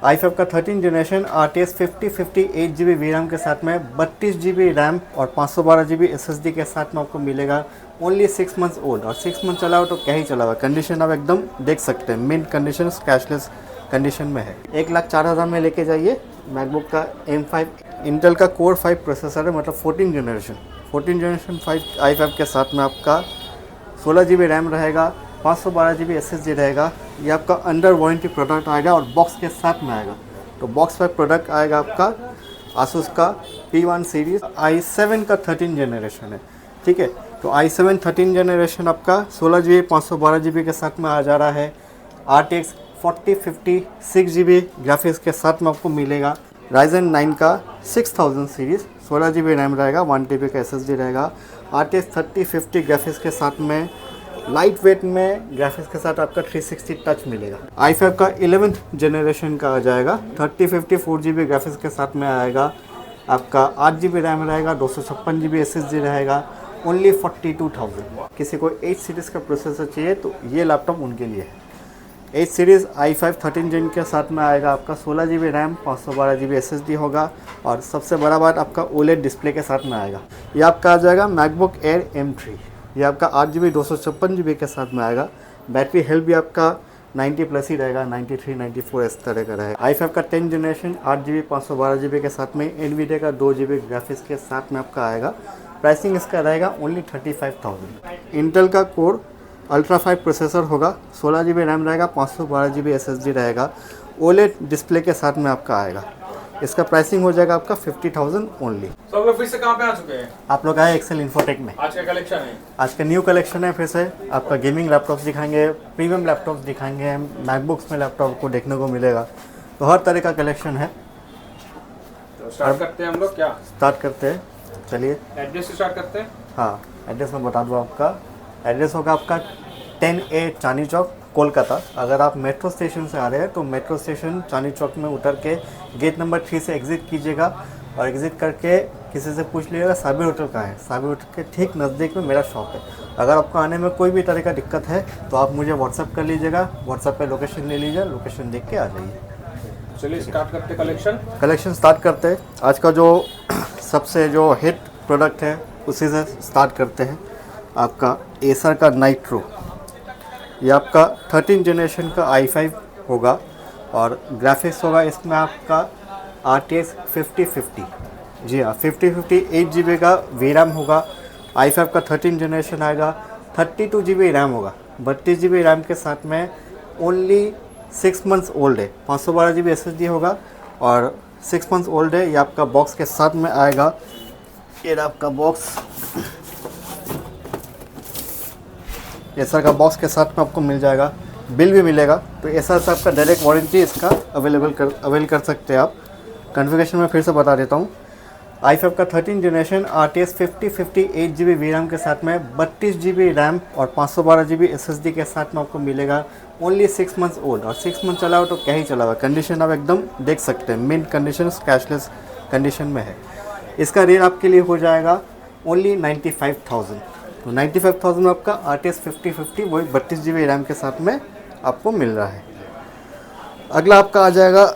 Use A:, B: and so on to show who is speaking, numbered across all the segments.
A: i5 का 13 generation RTS 5050 8GB V RAM के साथ में 32GB रैम और 512GB SSD के साथ में आपको मिलेगा। ओनली 6 मंथ्स ओल्ड, और 6 मंथ चला हुआ तो क्या ही चला हुआ, कंडीशन आप एकदम देख सकते हैं, मिंट कंडीशन, कैशलेस कंडीशन में है। 1,04,000 में लेके जाइए। मैकबुक का M5 इंटेल का कोर 5 प्रोसेसर है, मतलब 14 जनरेशन 5 i5 के साथ में आपका 16GB रैम रहेगा, 512GB SSD रहेगा। ये आपका अंडर वारंटी प्रोडक्ट आएगा और बॉक्स के साथ में आएगा। तो बॉक्स पर प्रोडक्ट आएगा आपका Asus का P1 सीरीज़ i7 का 13 जनरेशन है, ठीक है। तो i7 13 जनरेशन आपका 16GB 512GB के साथ में आ जा रहा है। RTX 4050 6GB ग्राफिक्स के साथ में आपको मिलेगा। Ryzen 9 का 6000 सीरीज़ 16GB रैम रहेगा, 1TB का SSD रहेगा। RTX 3050 ग्राफिक्स के साथ में लाइट वेट में ग्राफिक्स के साथ आपका 360 टच मिलेगा। i5 का 11th जनरेशन का आ जाएगा, 3050 4GB ग्राफिक्स के साथ में आएगा। आपका 8GB रैम रहेगा, 256GB SSD रहेगा। ओनली 42,000। किसी को 8 सीरीज़ का प्रोसेसर चाहिए तो ये लैपटॉप उनके लिए है। 8 सीरीज़ i5 13 जन के साथ में आएगा। आपका 16GB रैम 512GB SSD होगा, और सबसे बड़ा बात आपका OLED डिस्प्ले के साथ में आएगा। ये आपका आ जाएगा मैकबुक एयर M3। ये आपका 8GB 256GB के साथ में आएगा। बैटरी हेल्थ भी आपका 90 प्लस ही रहेगा, 93 94 इस तरह का रहेगा। i5 का 10 जनरेशन 8GB 512GB के साथ में NVIDIA का 2GB ग्राफिक्स के साथ में आपका आएगा। प्राइसिंग इसका रहेगा ओनली 35,000। इंटेल का कोर अल्ट्रा 5 प्रोसेसर होगा, 16GB रैम रहेगा, 512GB SSD रहेगा। OLED डिस्प्ले के साथ में आपका आएगा। इसका प्राइसिंग हो जाएगा आपका 50,000 ओनली।
B: तो लोग फिर से कहाँ पे आ चुके हैं?
A: आप लोग आए एक्सेल इन्फोटेक में।
B: आज का कलेक्शन है,
A: आज का न्यू कलेक्शन है। फिर से आपका गेमिंग लैपटॉप्स दिखाएंगे, प्रीमियम लैपटॉप्स दिखाएंगे, मैकबुक्स में लैपटॉप को देखने को मिलेगा। तो हर तरह का कलेक्शन है।
B: तो स्टार्ट करते हैं हम लोग क्या?
A: स्टार्ट करते हैं, चलिए।
B: एड्रेस से स्टार्ट करते हैं।
A: हाँ, एड्रेस मैं बता दूँ आपका। एड्रेस होगा आपका 10A चांदनी चौक, कोलकाता। अगर आप मेट्रो स्टेशन से आ रहे हैं तो मेट्रो स्टेशन चांदनी चौक में उतर के गेट नंबर 3 से एग्ज़िट कीजिएगा, और एग्ज़िट करके किसी से पूछ लीजिएगा साबिर होटल कहाँ है। साबिर होटल के ठीक नज़दीक में मेरा शॉप है। अगर आपको आने में कोई भी तरह का दिक्कत है तो आप मुझे व्हाट्सअप कर लीजिएगा, व्हाट्सअप पे लोकेशन ले लीजिए, लोकेशन देख के आ जाइए।
B: चलिए स्टार्ट करते हैं
A: कलेक्शन स्टार्ट करते हैं। आज का जो सबसे जो हिट प्रोडक्ट है उसी से स्टार्ट करते हैं। आपका एसर का नाइट्रो, ये आपका 13 जनरेशन का i5 होगा, और ग्राफिक्स होगा इसमें आपका RTX 5050। जी हाँ, 5050 8GB का वी रैम होगा। i5 का 13 जनरेशन आएगा, 32GB रैम होगा, 32GB रैम के साथ में ओनली 6 मंथ्स ओल्ड है। 512GB SSD होगा और 6 मंथ्स ओल्ड है। ये आपका बॉक्स के साथ में आएगा। ये आपका बॉक्स, एसर का बॉक्स के साथ में आपको मिल जाएगा, बिल भी मिलेगा। तो एसर से आपका डायरेक्ट वारंटी इसका अवेल कर सकते हैं आप। कॉन्फ़िगरेशन में फिर से बता देता हूँ। i5 का 13 generation RTS 5050 8GB V RAM के साथ में 32GB रैम और 512GB SSD के साथ में आपको मिलेगा। ओनली 6 मंथ्स ओल्ड, और 6 मंथ चला हुआ तो क्या ही चला हुआ, कंडीशन आप एकदम देख सकते हैं, मिंट कंडीशन, कैशलेस कंडीशन में है। इसका रेट आपके लिए हो जाएगा ओनली 95,000। तो 95,000 में आपका RTS 5050 वही 32GB रैम के साथ में आपको मिल रहा है। अगला आपका आ जाएगा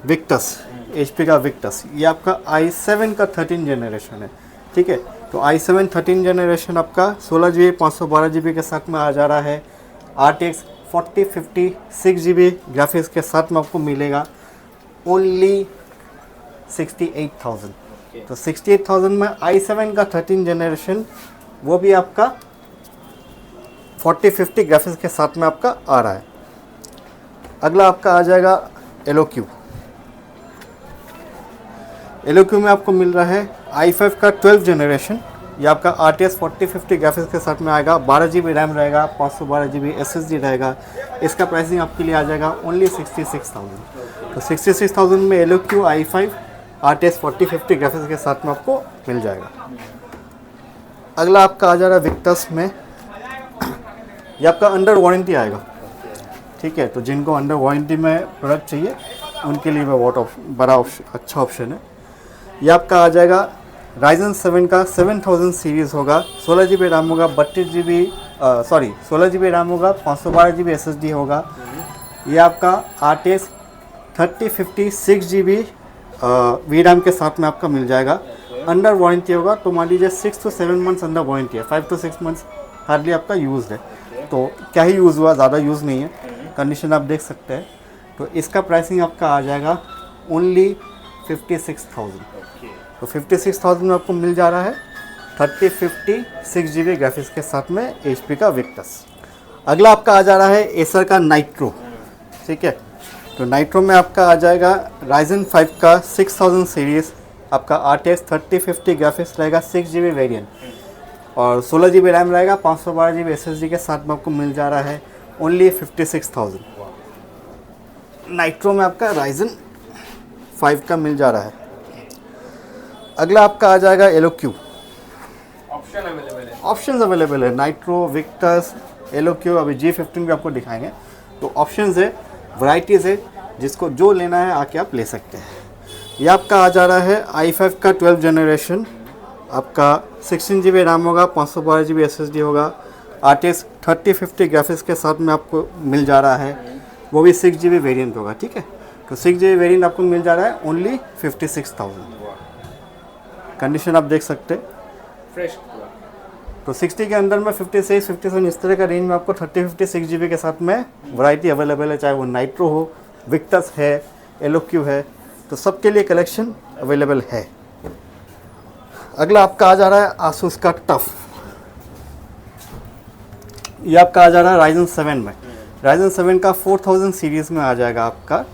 A: विक्टस, HP का विक्टस। ये आपका i7 का 13 जनरेशन है, ठीक है। तो i7 13 जनरेशन आपका 16GB 512GB के साथ में आ जा रहा है। RTX 4050 6GB ग्राफिक्स के साथ में आपको मिलेगा ओनली 68,000। तो 68,000 में i7 का 13 जनरेशन, वो भी आपका 4050 ग्राफिक्स के साथ में आपका आ रहा है। अगला आपका आ जाएगा एलोक्यू। एलोक्यू में आपको मिल रहा है i5 का 12 जनरेशन। ये आपका RTS 4050 ग्राफिक्स के साथ में आएगा, 12GB रैम रहेगा, 512GB SSD रहेगा। इसका प्राइसिंग आपके लिए आ जाएगा ओनली 66,000। तो 66,000 में एलोक्यू i5 RTS 4050 ग्राफिक्स के साथ में आपको मिल जाएगा। अगला आपका आ जा रहा है विक्टस में। ये आपका अंडर वारंटी आएगा, ठीक है। तो जिनको अंडर वारंटी में प्रोडक्ट चाहिए उनके लिए बहुत बड़ा अच्छा ऑप्शन है। ये आपका आ जाएगा Ryzen 7 का 7000 सीरीज़ होगा, 16GB रैम होगा, 16GB रैम होगा, 512GB SSD होगा। ये आपका RTS 3050 6 GB वी रैम के साथ में आपका मिल जाएगा। अंडर वारंटी होगा, तो मान लीजिए 6 to 7 मंथ्स अंडर वारंटी है, 5 to 6 मंथ्स हार्डली आपका यूज़ है। तो क्या ही यूज़ हुआ, ज़्यादा यूज़ नहीं है, कंडीशन आप देख सकते हैं। तो इसका प्राइसिंग आपका आ जाएगा ओनली 56,000। तो 56,000 में आपको मिल जा रहा है 3050 6 GB ग्राफिक्स के साथ में HP का विक्टस। अगला आपका आ जा रहा है एसर का नाइट्रो, ठीक है। तो नाइट्रो में आपका आ जाएगा Ryzen 5 का 6000 सीरीज़, आपका RTX 3050 ग्राफिक्स रहेगा, 6 GB वेरिएंट और 16 GB रैम रहेगा, 512 GB SSD के साथ में आपको मिल जा रहा है ओनली 56,000। नाइट्रो में आपका Ryzen 5 का मिल जा रहा है। अगला आपका आ जाएगा एलोक्यू।
B: ऑप्शन अवेलेबल है,
A: ऑप्शंस अवेलेबल है, नाइट्रो, विक्टस, एलोक्यू, अभी G15 भी आपको दिखाएंगे। तो ऑप्शंस है, वैरायटीज़ है, जिसको जो लेना है आके आप ले सकते हैं। ये आपका आ जा रहा है i5 का 12 जनरेशन, आपका 16 GB रैम होगा, 512 GB SSD होगा, RTX 3050 ग्राफिक्स के साथ में आपको मिल जा रहा है, वो भी 6 GB वेरिएंट होगा, ठीक है। तो 6 GB वेरिएंट आपको मिल जा रहा है ओनली 56,000। कंडीशन आप देख सकते हैं,
B: फ्रेश।
A: तो 60 के अंदर में 56, 57 इस तरह का रेंज में आपको 3050 6 GB के साथ में वैरायटी अवेलेबल है, चाहे वो नाइट्रो हो, विक्टस है, एलोक्यू है, तो सबके लिए कलेक्शन अवेलेबल है। अगला आपका आ जा रहा है आसूस का टफ। ये आपका आ जा रहा है Ryzen 7 में, Ryzen 7 का 4000 सीरीज़ में आ जाएगा आपका।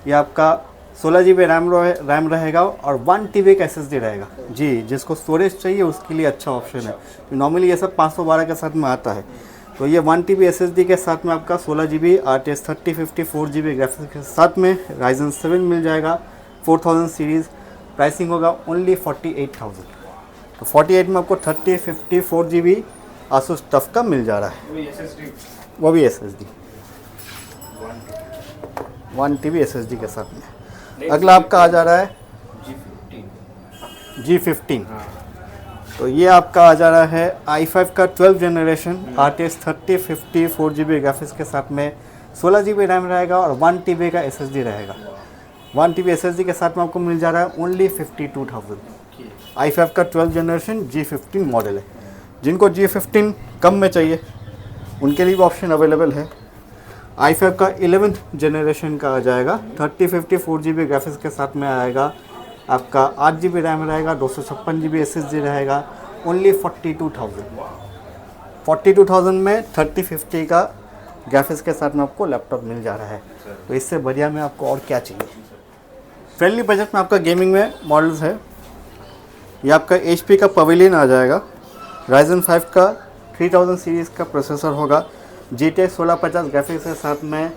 A: ये आपका 16 GB रैम रहेगा और 1 TB का SSD रहेगा जी। जिसको स्टोरेज चाहिए उसके लिए अच्छा ऑप्शन है, नॉर्मली ये सब 512 के साथ में आता है। तो ये 1 TB SSD के साथ में आपका 16 GB RTX 3050 4 GB ग्राफिक्स के साथ में Ryzen 7 मिल जाएगा, 4000 सीरीज़। प्राइसिंग होगा ओनली 48,000। तो 48 में आपको 3050 4 GB आसूस टफ का मिल जा रहा है, वो भी SSD 1 TB SSD के साथ में। अगला आपका आ जा रहा है G15। तो ये आपका आ जा रहा है i5 का 12 जनरेशन, RTX 3050 4 GB ग्राफिक्स के साथ में 16 GB रैम रहेगा और 1 TB का SSD रहेगा। 1 TB SSD के साथ में आपको मिल जा रहा है ओनली 52,000। i5 का 12 जनरेशन G15 मॉडल है। जिनको G15 कम में चाहिए उनके लिए भी ऑप्शन अवेलेबल है। i5 का 11th जनरेशन का आ जाएगा, 3050 4 GB ग्राफिक्स के साथ में आएगा, आपका 8 GB रैम रहेगा, 256 GB SSD रहेगा, ओनली 42,000। 42,000 में 3050 का ग्राफिक्स के साथ में आपको लैपटॉप मिल जा रहा है। तो इससे बढ़िया में आपको और क्या चाहिए। फ्रेंडली बजट में आपका गेमिंग में मॉडल्स है। ये आपका HP का पवेलियन आ जाएगा, Ryzen 5 का 3000 सीरीज़ का प्रोसेसर होगा, GTX 1650 ग्राफिक्स के साथ में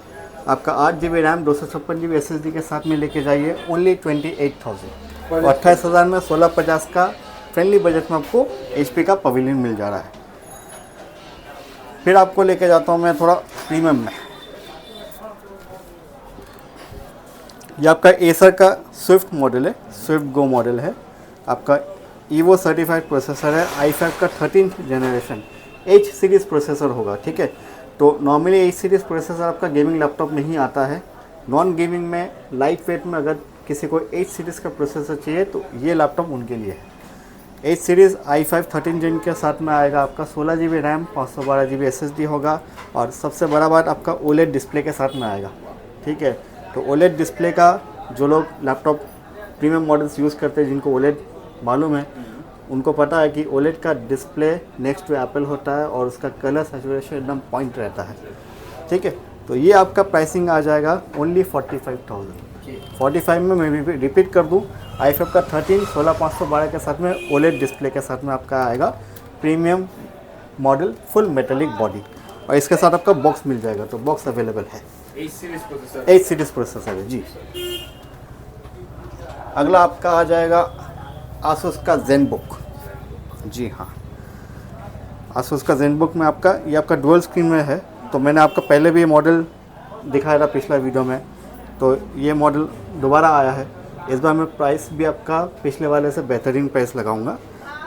A: आपका 8 GB रैम 256 GB SSD के साथ में लेके जाइए, ओनली 28,000। 28,000 में 1650 का फ्रेंडली बजट में आपको HP का पवेलियन मिल जा रहा है। फिर आपको लेके जाता हूँ मैं थोड़ा प्रीमियम में। ये आपका एसर का स्विफ्ट मॉडल है, स्विफ्ट गो मॉडल है, आपका ईवो सर्टिफाइड प्रोसेसर है, i5 का 13th generation H series processor होगा, ठीक है। तो नॉर्मली H सीरीज़ प्रोसेसर आपका गेमिंग लैपटॉप में ही आता है। नॉन गेमिंग में लाइट वेट में अगर किसी को H सीरीज़ का प्रोसेसर चाहिए तो ये लैपटॉप उनके लिए है। H सीरीज़ i5 13 जेन के साथ में आएगा, आपका 16 GB रैम 512 GB SSD होगा और सबसे बड़ा बात आपका OLED डिस्प्ले के साथ में आएगा, ठीक है। तो OLED डिस्प्ले का जो लोग लैपटॉप प्रीमियम मॉडल्स यूज़ करते हैं, जिनको OLED मालूम है, उनको पता है कि OLED का डिस्प्ले नेक्स्ट टू एप्पल होता है और उसका कलर सैचुरेशन एकदम पॉइंट रहता है, ठीक है। तो ये आपका प्राइसिंग आ जाएगा ओनली 45,000। 45 में मैं भी रिपीट कर दूँ, i5 का 13 16512 के साथ में OLED डिस्प्ले के साथ में आपका आएगा premium model, full metallic body, और इसके साथ आपका बॉक्स मिल जाएगा। तो बॉक्स अवेलेबल है,
B: H सीरीज
A: प्रोसेसर है जी। अगला आपका आ जाएगा आसूस का ZenBook। जी हाँ, आसूस का ZenBook में आपका ये आपका डुअल स्क्रीन में है। तो मैंने आपका पहले भी ये मॉडल दिखाया था पिछला वीडियो में, तो ये मॉडल दोबारा आया है। इस बार मैं प्राइस भी आपका पिछले वाले से बेहतरीन प्राइस लगाऊंगा।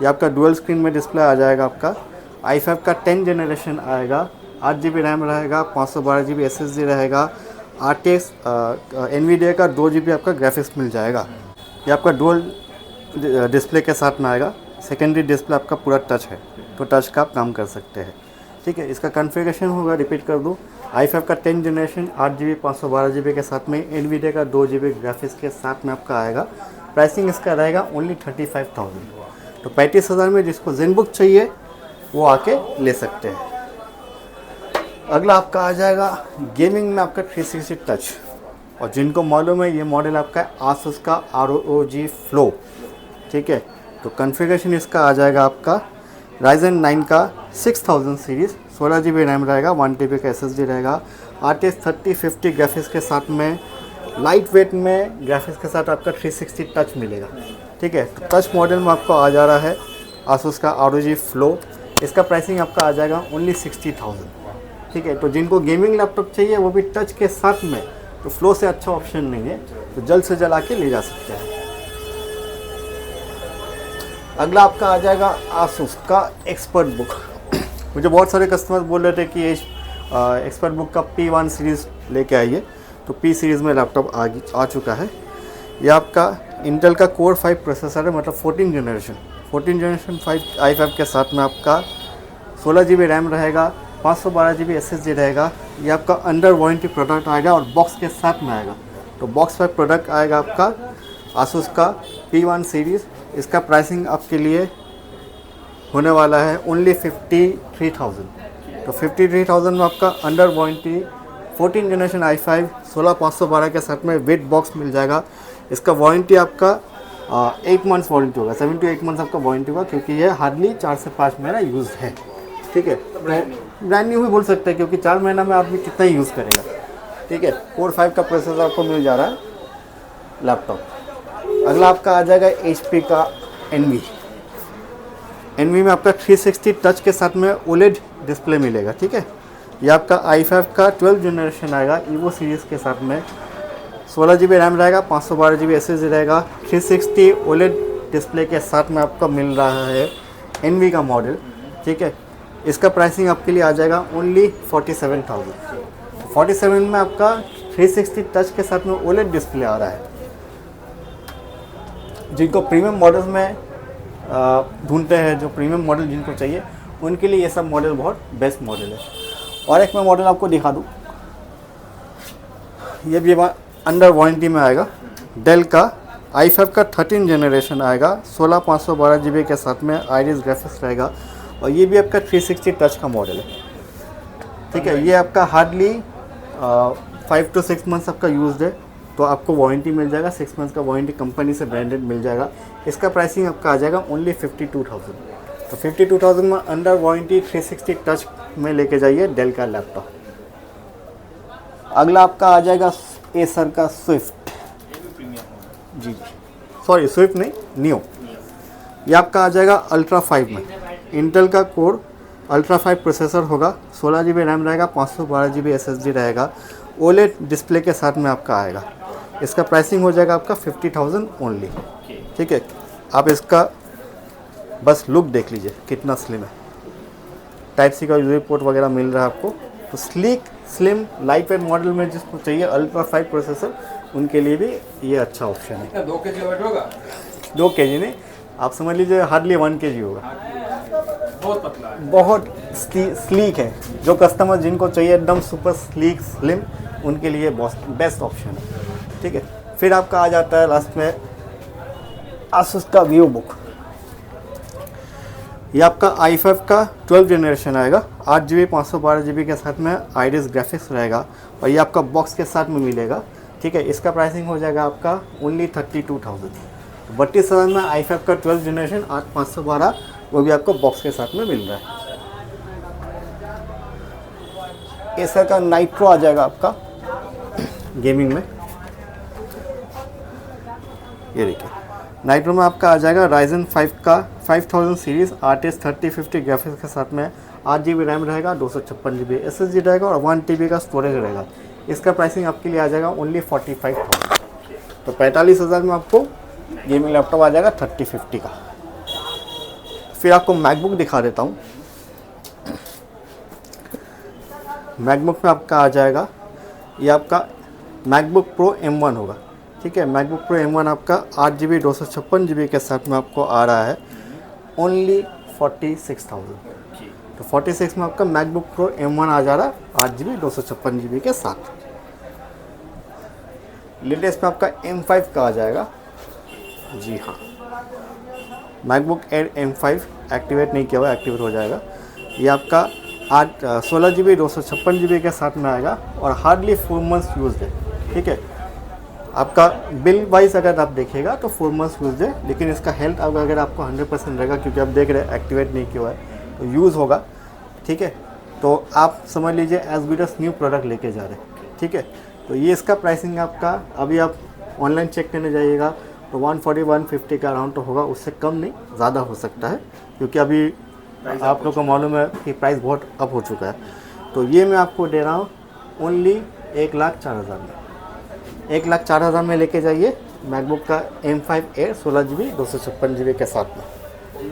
A: ये आपका डुअल स्क्रीन में डिस्प्ले आ जाएगा, आपका i5 का 10 जनरेशन आएगा, 8 GB रैम रहेगा, 512 GB SSD रहेगा, RTX NVIDIA का 2 GB आपका ग्राफिक्स मिल जाएगा। ये आपका डुअल डिस्प्ले के साथ में आएगा। सेकेंडरी डिस्प्ले आपका पूरा टच है, तो टच का आप काम कर सकते हैं। ठीक है, इसका कॉन्फ़िगरेशन होगा, रिपीट कर दूँ, i5 का 10 जनरेशन 8 GB 512 GB के साथ में, NVIDIA का 2 GB ग्राफिक्स के साथ में आपका आएगा। प्राइसिंग इसका रहेगा ओनली 35,000। तो 35,000 में जिसको ज़ेनबुक चाहिए वो आके ले सकते हैं। अगला आपका आ जाएगा गेमिंग में आपका 360 टच, और जिनको मालूम है ये मॉडल आपका है आसूस का ROG Flow। ठीक है, तो कॉन्फ़िगरेशन इसका आ जाएगा आपका Ryzen 9 का 6000 सीरीज़, 16 GB रैम रहेगा, 1 TB का SSD रहेगा, RTX 3050 ग्राफिक्स के साथ में, लाइट वेट में ग्राफिक्स के साथ आपका 360 टच मिलेगा। ठीक है, तो टच मॉडल में आपको आ जा रहा है आसूस का ROG Flow। इसका प्राइसिंग आपका आ जाएगा ओनली 60,000। ठीक है, तो जिनको गेमिंग लैपटॉप चाहिए वो भी टच के साथ में, तो फ्लो से अच्छा ऑप्शन नहीं है, तो जल्द से जल्द आके ले जा सकते हैं। अगला आपका आ जाएगा आसूस का एक्सपर्ट बुक। मुझे बहुत सारे कस्टमर्स बोल रहे थे कि ये एक्सपर्ट बुक का P1 सीरीज़ लेके आइए, तो P सीरीज़ में लैपटॉप आ चुका है। ये आपका इंटेल का कोर 5 प्रोसेसर है, मतलब 14 जनरेशन 5 i5 के साथ में आपका 16 GB रैम रहेगा, 512 GB SSD रहेगा। ये आपका अंडर वारंटी प्रोडक्ट आएगा और बॉक्स के साथ में आएगा। तो बॉक्स पर प्रोडक्ट आएगा आपका आसूस का P1 सीरीज़। इसका प्राइसिंग आपके लिए होने वाला है ओनली 53,000। तो 53,000 में आपका अंडर वारंटी 14 जनरेशन i5 16512 के साथ में विद बॉक्स मिल जाएगा। इसका वारंटी आपका 8 मंथ्स वारंटी होगा, 7 to 8 मंथ्स आपका वारंटी होगा, क्योंकि ये हार्डली 4 से 5 महीना यूज़ है। ठीक है, ब्रांड न्यू भी बोल सकते हैं, क्योंकि 4 महीना में आदमी कितना ही यूज़ करेगा। ठीक है, कोर 5 का प्रोसेसर आपको मिल जा रहा है लैपटॉप। अगला आपका आ जाएगा HP का NV में आपका 360 टच के साथ में OLED डिस्प्ले मिलेगा। ठीक है, ये आपका i5 का 12 जनरेशन आएगा EVO सीरीज़ के साथ में, 16 GB रैम रहेगा, 512 GB SSD रहेगा, 360 OLED डिस्प्ले के साथ में आपका मिल रहा है NV का मॉडल। ठीक है, इसका प्राइसिंग आपके लिए आ जाएगा ओनली 47,000। 47 में आपका 360 टच के साथ में OLED डिस्प्ले आ रहा है। जिनको प्रीमियम मॉडल्स में ढूंढते हैं, जो प्रीमियम मॉडल जिनको चाहिए, उनके लिए ये सब मॉडल बहुत बेस्ट मॉडल है। और एक मैं मॉडल आपको दिखा दूँ, ये भी अंडर वारंटी में आएगा। डेल का i5 का 13 जनरेशन आएगा, 16512 GB के साथ में आइरिस ग्राफिक्स रहेगा, और ये भी आपका 360 टच का मॉडल है। ठीक है, ये आपका हार्डली 5 to 6 मंथ्स आपका यूज़ है, तो आपको वारंटी मिल जाएगा, 6 मंथ्स का वारंटी कंपनी से ब्रांडेड मिल जाएगा। इसका प्राइसिंग आपका आ जाएगा ओनली 52,000। तो 52,000 में अंडर वारंटी 360 टच में लेके जाइए डेल का लैपटॉप। अगला आपका आ जाएगा एसर का स्विफ्ट। जी, सॉरी स्विफ्ट नहीं, नियो। ये आपका आ जाएगा अल्ट्रा 5 में, इंटेल का कोर अल्ट्रा 5 प्रोसेसर होगा, 16 GB रैम रहेगा, 512 GB SSD रहेगा, OLED डिस्प्ले के साथ में आपका आएगा। इसका प्राइसिंग हो जाएगा आपका 50,000 ओनली। ठीक है, आप इसका बस लुक देख लीजिए कितना स्लिम है। टाइप सी का यूजर पोर्ट वगैरह मिल रहा है आपको। तो sleek slim light weight model में जिसको चाहिए अल्ट्रा 5 प्रोसेसर, उनके लिए भी ये अच्छा ऑप्शन है।
B: 2 kg वेट होगा?
A: 2 kg नहीं, आप समझ लीजिए हार्डली 1 kg होगा।
B: बहुत पतला है,
A: बहुत स्लीक है। जो कस्टमर जिनको चाहिए एकदम सुपर स्लीक स्लिम, उनके लिए बेस्ट ऑप्शन है। ठीक है, फिर आपका आ जाता है लास्ट में आसूस का व्यू बुक। ये आपका i5 का 12 जनरेशन आएगा, 8 GB 512 GB के साथ में आइरिस ग्राफिक्स रहेगा, और ये आपका बॉक्स के साथ में मिलेगा। ठीक है, इसका प्राइसिंग हो जाएगा आपका ओनली 32,000। 32,000 में i5 का 12 जनरेशन 8512, वो भी आपको बॉक्स के साथ में मिल रहा है। एसर का नाइट्रो आ जाएगा आपका गेमिंग में। ये देखिए, नाइट्रो में आपका आ जाएगा Ryzen 5 का 5000 सीरीज़, RTX 3050 ग्राफिक्स के साथ में, 8 GB रैम रहेगा, 256 GB SSD रहेगा, और 1 TB का स्टोरेज रहेगा। इसका प्राइसिंग आपके लिए आ जाएगा ओनली 45,000। तो 45,000 में आपको गेमिंग लैपटॉप आ जाएगा 3050 का। फिर आपको मैकबुक दिखा देता हूँ। मैकबुक में आपका आ जाएगा, ये आपका मैकबुक प्रो M1 होगा, ठीक है। मैकबुक प्रो M1 आपका 8 GB 256 GB के साथ में आपको आ रहा है ओनली 46,000। तो 46 में आपका मैकबुक प्रो M1 आ जा रहा है 8 GB 256 GB के साथ। लेटेस्ट में आपका M5 का आ जाएगा, जी हाँ, मैकबुक एयर M5 एक्टिवेट नहीं किया हुआ, एक्टिवेट हो जाएगा। ये आपका 16 GB 256 GB के साथ में आएगा और हार्डली 4 मंथ्स यूज है, ठीक है। आपका बिल वाइज अगर आप देखिएगा तो 4 मंथ्स यूज है, लेकिन इसका हेल्थ अगर आपको 100% रहेगा, क्योंकि आप देख रहे हैं एक्टिवेट नहीं किया हुआ है, तो यूज़ होगा, ठीक है। तो आप समझ लीजिए as good as new product लेके जा रहे हैं, ठीक है। तो ये इसका प्राइसिंग आपका, अभी आप ऑनलाइन चेक करने जाइएगा तो 140-150 का अराउंड तो होगा, उससे कम नहीं, ज़्यादा हो सकता है, क्योंकि अभी आप लोग को मालूम है कि प्राइस बहुत अप हो चुका है। तो ये मैं आपको दे रहा हूँ ओनली 1,04,000 में। 1,04,000 में लेके जाइए मैकबुक का M5 Air 16 GB 256 GB के साथ में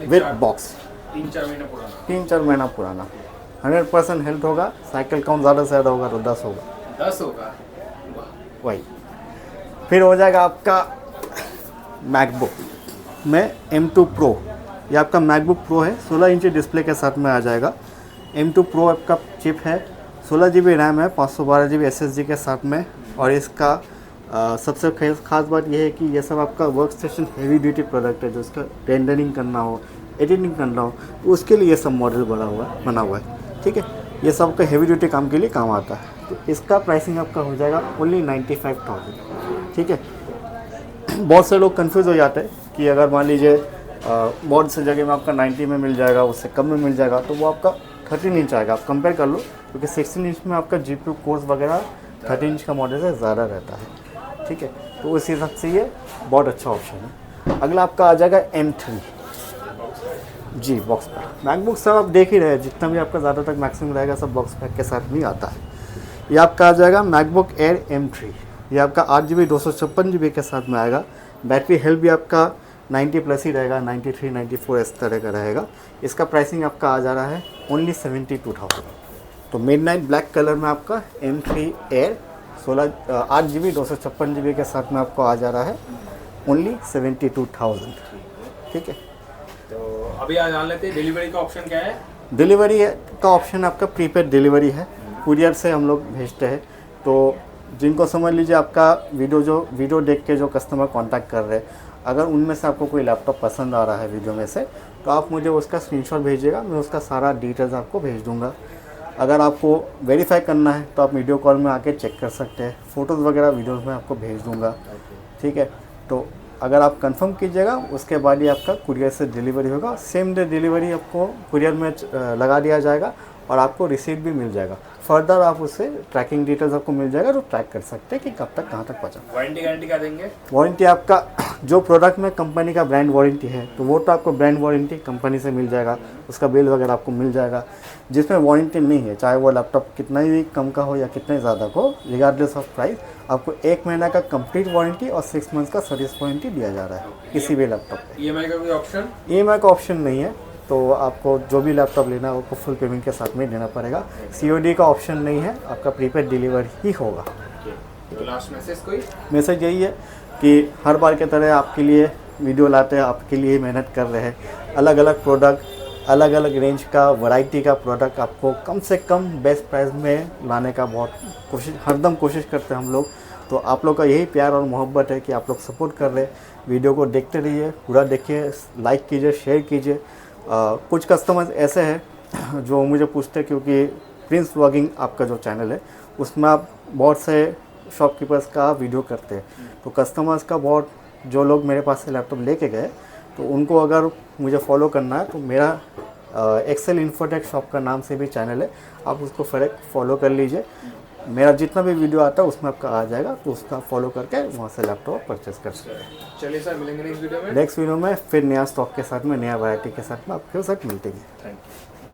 A: विद बॉक्स।
B: 3-4 महीना
A: 100% हेल्थ होगा, साइकिल काउंट ज़्यादा से ज़्यादा होगा तो 10 होगा,
B: 10 होगा।
A: वही। फिर हो जाएगा आपका मैकबुक में M2 Pro। ये आपका मैकबुक प्रो है, 16 इंच डिस्प्ले के साथ में आ जाएगा। M2 Pro आपका चिप है, 16 GB रैम है, 512 GB SSD के साथ में। और इसका सबसे खास बात यह है कि ये सब आपका work station heavy duty product है, जो इसका रेंडरिंग करना हो, एडिटिंग करना हो, तो उसके लिए ये सब मॉडल बना हुआ है, ठीक है। ये सब का हेवी ड्यूटी काम के लिए काम आता है। तो इसका प्राइसिंग आपका हो जाएगा ओनली 95,000, ठीक है। बहुत से लोग कंफ्यूज हो जाते हैं कि अगर मान लीजिए बहुत से जगह में आपका 90 में मिल जाएगा, उससे कम में मिल जाएगा, तो वो आपका 13 इंच आएगा। आप कंपेयर कर लो, क्योंकि 16 इंच में आपका GPU कोर्स वगैरह 13 इंच का मॉडल से ज़्यादा रहता है, ठीक है। तो उस हिसाब से ये बहुत अच्छा ऑप्शन है। अगला आपका आ जाएगा M3, जी बॉक्स पैक। मैकबुक सब आप देख ही रहे हैं, जितना भी आपका ज़्यादा तक मैक्सिमम रहेगा सब बॉक्स पैक के साथ भी आता है। ये आपका आ जाएगा मैकबुक एयर M3। ये आपका 8 GB 256 GB के साथ में आएगा। बैटरी हेल्थ भी आपका 90 प्लस ही रहेगा, 93, 94 इस तरह का रहेगा। इसका प्राइसिंग आपका आ जा रहा है ओनली 72,000। तो मिडनाइट ब्लैक कलर में आपका M3 एयर 8 GB 256 GB के साथ में आपको आ जा रहा है ओनली 72,000, ठीक है।
B: तो अभी आज जान लेते हैं डिलीवरी का ऑप्शन क्या है।
A: डिलीवरी का ऑप्शन आपका प्रीपेड डिलीवरी है, कुरियर से हम लोग भेजते हैं। तो जिनको समझ लीजिए आपका वीडियो देख के जो कस्टमर कांटेक्ट कर रहे हैं, अगर उनमें से आपको कोई लैपटॉप पसंद आ रहा है वीडियो में से, तो आप मुझे उसका स्क्रीनशॉट भेजिएगा, मैं उसका सारा डिटेल्स आपको भेज दूंगा। अगर आपको वेरीफाई करना है तो आप वीडियो कॉल में आके चेक कर सकते हैं, फ़ोटोज़ वगैरह वीडियोज़ में आपको भेज दूंगा, ठीक है। तो अगर आप कंफर्म कीजिएगा, उसके बाद ही आपका कुरियर से डिलीवरी होगा। सेम डे डिलीवरी आपको कुरियर में लगा दिया जाएगा और आपको रिसीट भी मिल जाएगा। फर्दर आप उससे ट्रैकिंग डिटेल्स आपको मिल जाएगा, तो ट्रैक कर सकते हैं कि कब तक कहाँ तक पहुँचा।
B: वारंटी गारंटी क्या देंगे?
A: वारंटी आपका जो प्रोडक्ट में कंपनी का ब्रांड वारंटी है, तो वो तो आपको ब्रांड वारंटी कंपनी से मिल जाएगा, उसका बिल वगैरह आपको मिल जाएगा। जिसमें वारंटी नहीं है, चाहे वो लैपटॉप कितना ही कम का हो या कितने ज़्यादा का हो, रिगार्डलेस ऑफ प्राइस, आपको 1 महीना का कंप्लीट वारंटी और 6 मंथ्स का सर्विस वारंटी दिया जा रहा है किसी भी लैपटॉप पे।
B: EMI का कोई ऑप्शन?
A: EMI का ऑप्शन नहीं है, तो आपको जो भी लैपटॉप लेना है आपको फुल पेमेंट के साथ में देना पड़ेगा। COD का ऑप्शन नहीं है, आपका प्रीपेड डिलीवरी ही होगा।
B: तो लास्ट मैसेज कोई?
A: मैसेज यही है कि हर बार की तरह आपके लिए वीडियो लाते हैं, आपके लिए मेहनत कर रहे हैं। अलग अलग प्रोडक्ट, अलग अलग रेंज का, वैरायटी का प्रोडक्ट आपको कम से कम बेस्ट प्राइस में लाने का बहुत हरदम कोशिश करते हैं हम लोग। तो आप लोग का यही प्यार और मोहब्बत है कि आप लोग सपोर्ट कर रहे हैं। वीडियो को देखते रहिए, पूरा देखिए, लाइक कीजिए, शेयर कीजिए। कुछ कस्टमर्स ऐसे हैं जो मुझे पूछते हैं, क्योंकि प्रिंस व्लॉगिंग आपका जो चैनल है उसमें आप बहुत से शॉपकीपर्स का वीडियो करते हैं। तो कस्टमर्स का बहुत, जो लोग मेरे पास से लैपटॉप लेके गए, तो उनको अगर मुझे फॉलो करना है तो मेरा एक्सेल इन्फोटेक शॉप का नाम से भी चैनल है, आप उसको फॉलो कर लीजिए। मेरा जितना भी वीडियो आता है उसमें आपका आ जाएगा, तो उसका फॉलो करके वहाँ से लैपटॉप परचेस कर सकते हैं।
B: चलिए सर, मिलेंगे नेक्स्ट वीडियो में।
A: नेक्स्ट वीडियो में फिर नया स्टॉक के साथ में, नया वैरायटी के साथ में आपके साथ मिलते हैं।
B: Thank you.